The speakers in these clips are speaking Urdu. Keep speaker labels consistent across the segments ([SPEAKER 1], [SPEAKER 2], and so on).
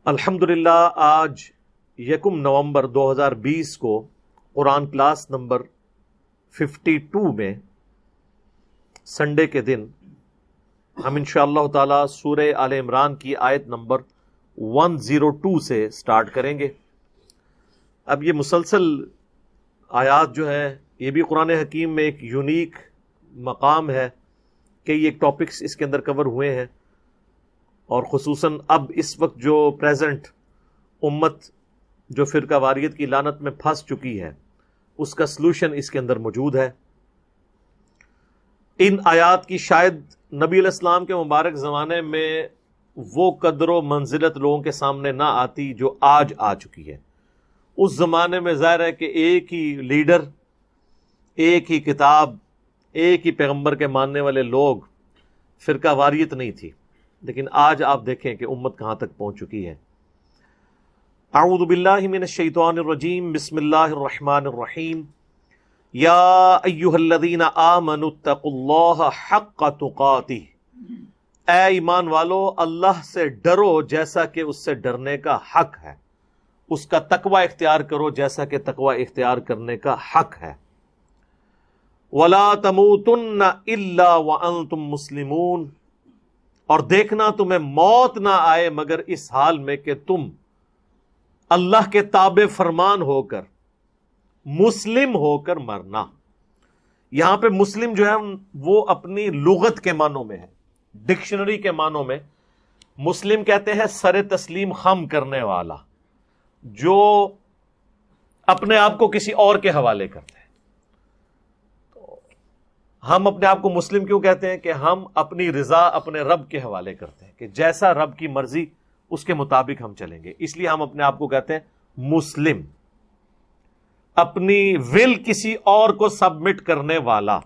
[SPEAKER 1] الحمدللہ آج 1 نومبر 2020 کو قرآن کلاس نمبر 52 میں سنڈے کے دن ہم انشاءاللہ تعالی سورہ آل عمران کی آیت نمبر 102 سے سٹارٹ کریں گے۔ اب یہ مسلسل آیات جو ہے یہ بھی قرآن حکیم میں ایک یونیک مقام ہے کہ یہ ٹاپکس اس کے اندر کور ہوئے ہیں، اور خصوصاً اب اس وقت جو پریزنٹ امت جو فرقہ واریت کی لعنت میں پھنس چکی ہے اس کا سلوشن اس کے اندر موجود ہے۔ ان آیات کی شاید نبی علیہ السلام کے مبارک زمانے میں وہ قدر و منزلت لوگوں کے سامنے نہ آتی جو آج آ چکی ہے۔ اس زمانے میں ظاہر ہے کہ ایک ہی لیڈر، ایک ہی کتاب، ایک ہی پیغمبر کے ماننے والے لوگ، فرقہ واریت نہیں تھی، لیکن آج آپ دیکھیں کہ امت کہاں تک پہنچ چکی ہے۔ اعوذ باللہ من الشیطان الرجیم، بسم اللہ الرحمن الرحیم، یا ایہا الذین آمنوا اتقوا اللہ حق تقاتہ، اے ایمان والو اللہ سے ڈرو جیسا کہ اس سے ڈرنے کا حق ہے، اس کا تقوی اختیار کرو جیسا کہ تقوی اختیار کرنے کا حق ہے۔ ولا تموتن الا وانتم مسلمون، اور دیکھنا تمہیں موت نہ آئے مگر اس حال میں کہ تم اللہ کے تابع فرمان ہو کر، مسلم ہو کر مرنا۔ یہاں پہ مسلم جو ہے وہ اپنی لغت کے معنوں میں ہے، ڈکشنری کے معنوں میں مسلم کہتے ہیں سر تسلیم خم کرنے والا، جو اپنے آپ کو کسی اور کے حوالے کرتے ہیں۔ ہم اپنے آپ کو مسلم کیوں کہتے ہیں؟ کہ ہم اپنی رضا اپنے رب کے حوالے کرتے ہیں، کہ جیسا رب کی مرضی اس کے مطابق ہم چلیں گے، اس لیے ہم اپنے آپ کو کہتے ہیں مسلم، اپنی ول کسی اور کو سبمٹ کرنے والا۔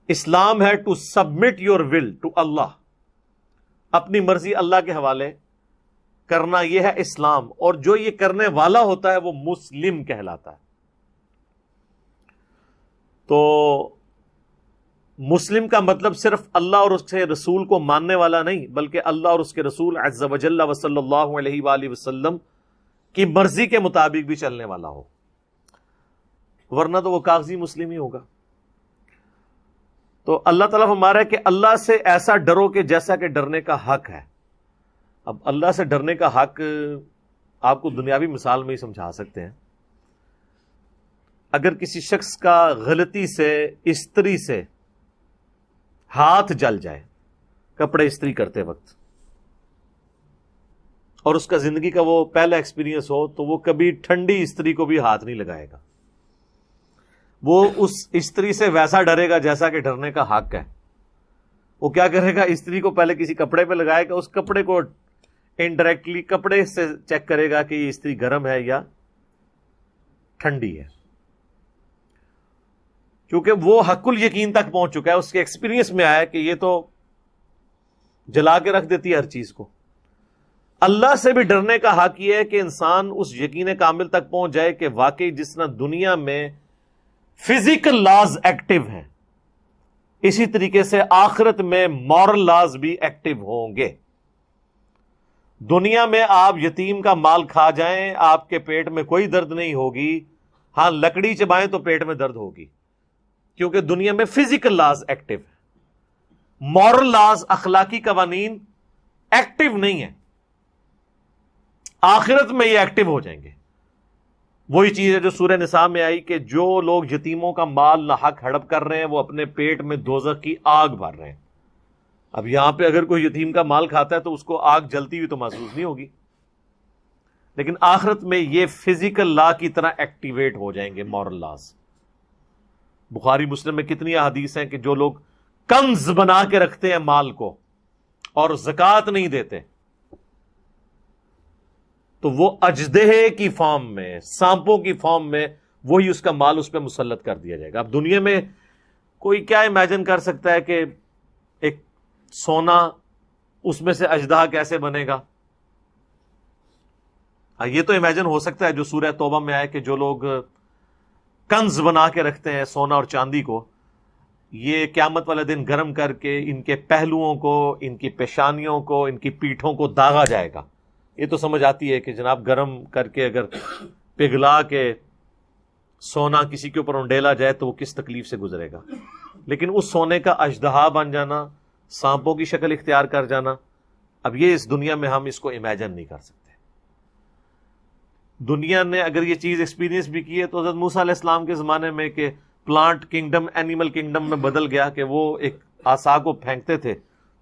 [SPEAKER 1] اسلام ہے to submit your will to اللہ، اپنی مرضی اللہ کے حوالے کرنا، یہ ہے اسلام، اور جو یہ کرنے والا ہوتا ہے وہ مسلم کہلاتا ہے۔ تو مسلم کا مطلب صرف اللہ اور اس کے رسول کو ماننے والا نہیں، بلکہ اللہ اور اس کے رسول عز و جل و صلی اللہ علیہ وآلہ وسلم کی مرضی کے مطابق بھی چلنے والا ہو، ورنہ تو وہ کاغذی مسلم ہی ہوگا۔ تو اللہ تعالیٰ فرما رہا ہے کہ اللہ سے ایسا ڈرو کہ جیسا کہ ڈرنے کا حق ہے۔ اب اللہ سے ڈرنے کا حق آپ کو دنیاوی مثال میں ہی سمجھا سکتے ہیں۔ اگر کسی شخص کا غلطی سے استری سے ہاتھ جل جائے کپڑے استری کرتے وقت، اور اس کا زندگی کا وہ پہلا ایکسپیرینس ہو، تو وہ کبھی ٹھنڈی استری کو بھی ہاتھ نہیں لگائے گا، وہ اس استری سے ویسا ڈرے گا جیسا کہ ڈرنے کا حق ہے۔ وہ کیا کرے گا؟ استری کو پہلے کسی کپڑے پہ لگائے گا، اس کپڑے کو انڈائریکٹلی کپڑے سے چیک کرے گا کہ یہ استری گرم ہے یا ٹھنڈی ہے، کیونکہ وہ حق الیقین تک پہنچ چکا ہے، اس کے ایکسپیرینس میں آیا کہ یہ تو جلا کے رکھ دیتی ہے ہر چیز کو۔ اللہ سے بھی ڈرنے کا حق یہ ہے کہ انسان اس یقین کامل تک پہنچ جائے کہ واقعی جس طرح دنیا میں فزیکل لاز ایکٹیو ہیں، اسی طریقے سے آخرت میں مورل لاز بھی ایکٹیو ہوں گے۔ دنیا میں آپ یتیم کا مال کھا جائیں، آپ کے پیٹ میں کوئی درد نہیں ہوگی، ہاں لکڑی چبائیں تو پیٹ میں درد ہوگی، کیونکہ دنیا میں فزیکل لاز ایکٹیو ہے، مورل لاز، اخلاقی قوانین ایکٹیو نہیں ہیں۔ آخرت میں یہ ایکٹیو ہو جائیں گے۔ وہی چیز ہے جو سورہ نساء میں آئی کہ جو لوگ یتیموں کا مال ناحق ہڑپ کر رہے ہیں وہ اپنے پیٹ میں دوزخ کی آگ بھر رہے ہیں۔ اب یہاں پہ اگر کوئی یتیم کا مال کھاتا ہے تو اس کو آگ جلتی ہوئی تو محسوس نہیں ہوگی، لیکن آخرت میں یہ فزیکل لا کی طرح ایکٹیویٹ ہو جائیں گے مورل لاز۔ بخاری مسلم میں کتنی احادیث ہیں کہ جو لوگ کنز بنا کے رکھتے ہیں مال کو اور زکوٰۃ نہیں دیتے، تو وہ اژدہے کی فارم میں، سانپوں کی فارم میں وہی اس کا مال اس پہ مسلط کر دیا جائے گا۔ اب دنیا میں کوئی کیا امیجن کر سکتا ہے کہ ایک سونا اس میں سے اژدہا کیسے بنے گا؟ یہ تو امیجن ہو سکتا ہے جو سورہ توبہ میں آئے کہ جو لوگ کنز بنا کے رکھتے ہیں سونا اور چاندی کو، یہ قیامت والے دن گرم کر کے ان کے پہلوؤں کو، ان کی پیشانیوں کو، ان کی پیٹھوں کو داغا جائے گا یہ تو سمجھ آتی ہے کہ جناب گرم کر کے اگر پگھلا کے سونا کسی کے اوپر انڈیلا جائے تو وہ کس تکلیف سے گزرے گا، لیکن اس سونے کا اژدہا بن جانا، سانپوں کی شکل اختیار کر جانا، اب یہ اس دنیا میں ہم اس کو امیجن نہیں کر سکتے۔ دنیا نے اگر یہ چیز ایکسپیرینس بھی کی ہے تو حضرت موسیٰ علیہ السلام کے زمانے میں کہ پلانٹ کنگڈم اینیمل کنگڈم میں بدل گیا کہ وہ ایک عصا کو پھینکتے تھے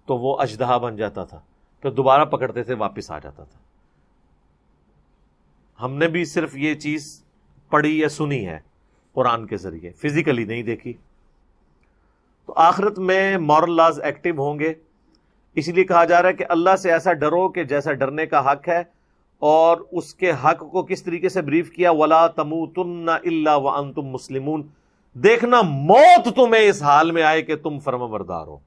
[SPEAKER 1] تو وہ اژدہا بن جاتا تھا، پھر دوبارہ پکڑتے تھے واپس آ جاتا تھا۔ ہم نے بھی صرف یہ چیز پڑھی یا سنی ہے قرآن کے ذریعے، فزیکلی نہیں دیکھی۔ تو آخرت میں مورل لاز ایکٹیو ہوں گے، اسی لیے کہا جا رہا ہے کہ اللہ سے ایسا ڈرو کہ جیسا ڈرنے کا حق ہے، اور اس کے حق کو کس طریقے سے بریف کیا، وَلَا تَمُوتُنَّ إِلَّا وَأَنْتُمْ مُسْلِمُونَ، دیکھنا موت تمہیں اس حال میں آئے کہ تم فرمانبردار ہو۔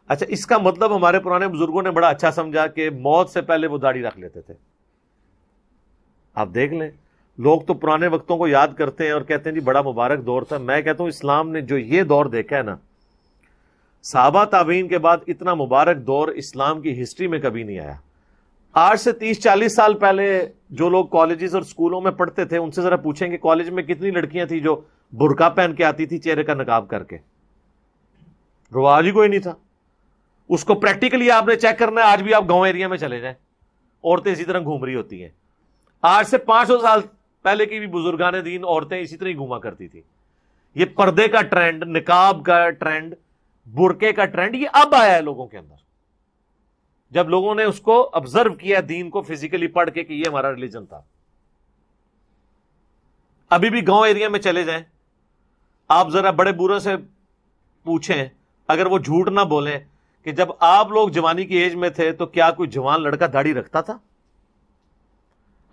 [SPEAKER 1] اچھا، اس کا مطلب ہمارے پرانے بزرگوں نے بڑا اچھا سمجھا کہ موت سے پہلے وہ داڑھی رکھ لیتے تھے۔ آپ دیکھ لیں، لوگ تو پرانے وقتوں کو یاد کرتے ہیں اور کہتے ہیں جی بڑا مبارک دور تھا۔ میں کہتا ہوں اسلام نے جو یہ دور دیکھا ہے نا، صحابہ تابعین کے بعد اتنا مبارک دور اسلام کی ہسٹری میں کبھی نہیں آیا۔ آج سے 30-40 سال پہلے جو لوگ کالجز اور اسکولوں میں پڑھتے تھے ان سے ذرا پوچھیں کہ کالج میں کتنی لڑکیاں تھیں جو برقع پہن کے آتی تھی چہرے کا نقاب کر کے؟ رواج ہی کوئی نہیں تھا۔ اس کو پریکٹیکلی آپ نے چیک کرنا ہے، آج بھی آپ گاؤں ایریا میں چلے جائیں، عورتیں اسی طرح گھوم رہی ہوتی ہیں۔ آج سے 500 سال پہلے کی بھی بزرگان دین عورتیں اسی طرح ہی گھوما کرتی تھی۔ یہ پردے کا ٹرینڈ، نقاب کا ٹرینڈ، برقعے کا ٹرینڈ یہ اب آیا ہے لوگوں کے اندر، جب لوگوں نے اس کو آبزرو کیا دین کو فزیکلی پڑھ کے کہ یہ ہمارا ریلیجن تھا۔ ابھی بھی گاؤں ایریا میں چلے جائیں، آپ ذرا بڑے بوڑھوں سے پوچھیں، اگر وہ جھوٹ نہ بولیں کہ جب آپ لوگ جوانی کی ایج میں تھے تو کیا کوئی جوان لڑکا داڑھی رکھتا تھا؟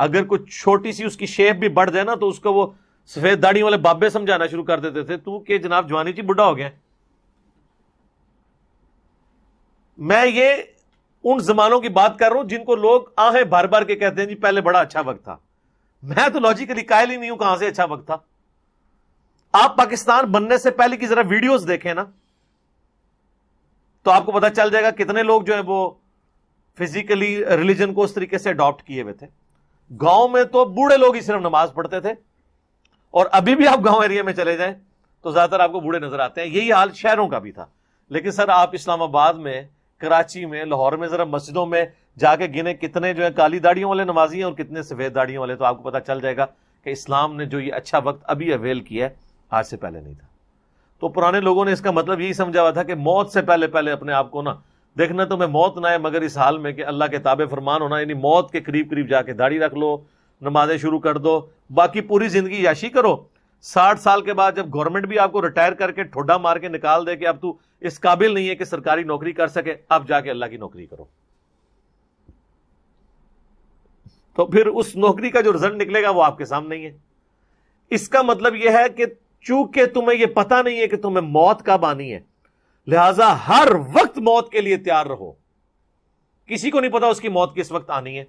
[SPEAKER 1] اگر کوئی چھوٹی سی اس کی شیپ بھی بڑھ جائے نا تو اس کو وہ سفید داڑھی والے بابے سمجھانا شروع کر دیتے تھے، تو کہ جناب جوانی جی بڈھا ہو گیا۔ میں یہ ان زمانوں کی بات کر رہا ہوں جن کو لوگ آہیں بھر بھر کے کہتے ہیں جی پہلے بڑا اچھا وقت تھا۔ میں تو لاجیکلی قائل ہی نہیں ہوں کہاں سے اچھا وقت تھا۔ آپ پاکستان بننے سے پہلے کی ذرا ویڈیوز دیکھیں نا تو آپ کو پتا چل جائے گا کتنے لوگ جو ہے وہ فزیکلی ریلیجن کو اس طریقے سے اڈاپٹ کیے ہوئے تھے۔ گاؤں میں تو بوڑھے لوگ ہی صرف نماز پڑھتے تھے، اور ابھی بھی آپ گاؤں ایریا میں چلے جائیں تو زیادہ تر آپ کو بوڑھے نظر آتے ہیں۔ یہی حال شہروں کا بھی تھا، لیکن سر آپ اسلام آباد میں، کراچی میں، لاہور میں ذرا مسجدوں میں جا کے گنے کتنے جو ہے کالی داڑیوں والے نمازی ہیں اور کتنے سفید داڑیوں والے، تو آپ کو پتا چل جائے گا کہ اسلام نے جو یہ اچھا وقت ابھی اویل کیا ہے آج سے پہلے نہیں تھا۔ تو پرانے لوگوں نے اس کا مطلب یہی سمجھا ہوا تھا کہ موت سے پہلے پہلے اپنے آپ کو نا دیکھنا تمہیں موت نہ آئے مگر اس حال میں کہ اللہ کے تابع فرمان ہونا، یعنی موت کے قریب قریب جا کے داڑھی رکھ لو، نمازیں شروع کر دو، باقی پوری زندگی یاشی کرو۔ 60 سال کے بعد جب گورنمنٹ بھی آپ کو ریٹائر کر کے ٹھوڈا مار کے نکال دے کہ اب تو اس قابل نہیں ہے کہ سرکاری نوکری کر سکے، اب جا کے اللہ کی نوکری کرو، تو پھر اس نوکری کا جو رزلٹ نکلے گا وہ آپ کے سامنے ہی ہے۔ اس کا مطلب یہ ہے کہ چونکہ تمہیں یہ پتہ نہیں ہے کہ تمہیں موت کب آنی ہے، لہذا ہر وقت موت کے لیے تیار رہو۔ کسی کو نہیں پتا اس کی موت کس وقت آنی ہے،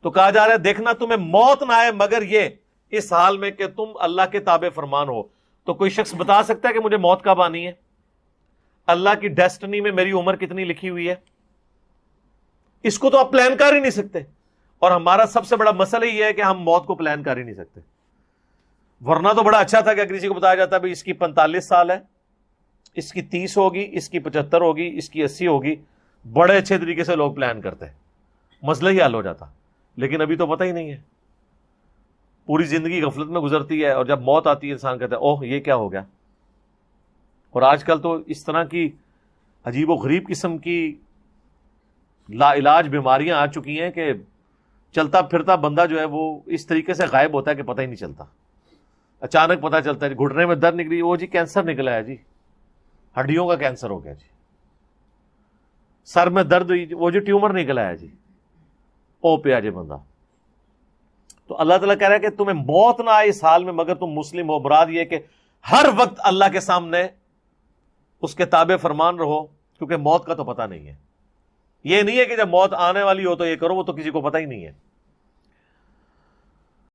[SPEAKER 1] تو کہا جا رہا ہے دیکھنا تمہیں موت نہ آئے مگر یہ اس حال میں کہ تم اللہ کے تابع فرمان ہو۔ تو کوئی شخص بتا سکتا ہے کہ مجھے موت کب آنی ہے؟ اللہ کی ڈیسٹنی میں میری عمر کتنی لکھی ہوئی ہے؟ اس کو تو آپ پلان کر ہی نہیں سکتے، اور ہمارا سب سے بڑا مسئلہ یہ ہے کہ ہم موت کو پلان کر ہی نہیں سکتے۔ ورنہ تو بڑا اچھا تھا کہ اگر کسی کو بتایا جاتا ہے بھائی اس کی 45 سال ہے، اس کی 30 ہوگی، اس کی 75 ہوگی، اس کی 80 ہوگی، بڑے اچھے طریقے سے لوگ پلان کرتے ہیں، مسئلہ ہی حل ہو جاتا۔ لیکن ابھی تو پتہ ہی نہیں ہے، پوری زندگی غفلت میں گزرتی ہے، اور جب موت آتی ہے انسان کہتا ہے اوہ یہ کیا ہو گیا۔ اور آج کل تو اس طرح کی عجیب و غریب قسم کی لا علاج بیماریاں آ چکی ہیں کہ چلتا پھرتا بندہ جو ہے وہ اس طریقے سے غائب ہوتا ہے کہ پتہ ہی نہیں چلتا۔ اچانک پتہ چلتا ہے گھٹنے میں درد نکلی، وہ جی کینسر نکلا ہے جی، ہڈیوں کا کینسر ہو گیا جی، سر میں درد ہوئی، وہ جو ٹیومر نکلا ہے جی، او پہ آ جائے بندہ۔ تو اللہ تعالیٰ کہہ رہا ہے کہ تمہیں موت نہ آئے اس حال میں مگر تم مسلم ہو۔ مراد یہ کہ ہر وقت اللہ کے سامنے اس کے تابع فرمان رہو، کیونکہ موت کا تو پتہ نہیں ہے۔ یہ نہیں ہے کہ جب موت آنے والی ہو تو یہ کرو، وہ تو کسی کو پتہ ہی نہیں ہے۔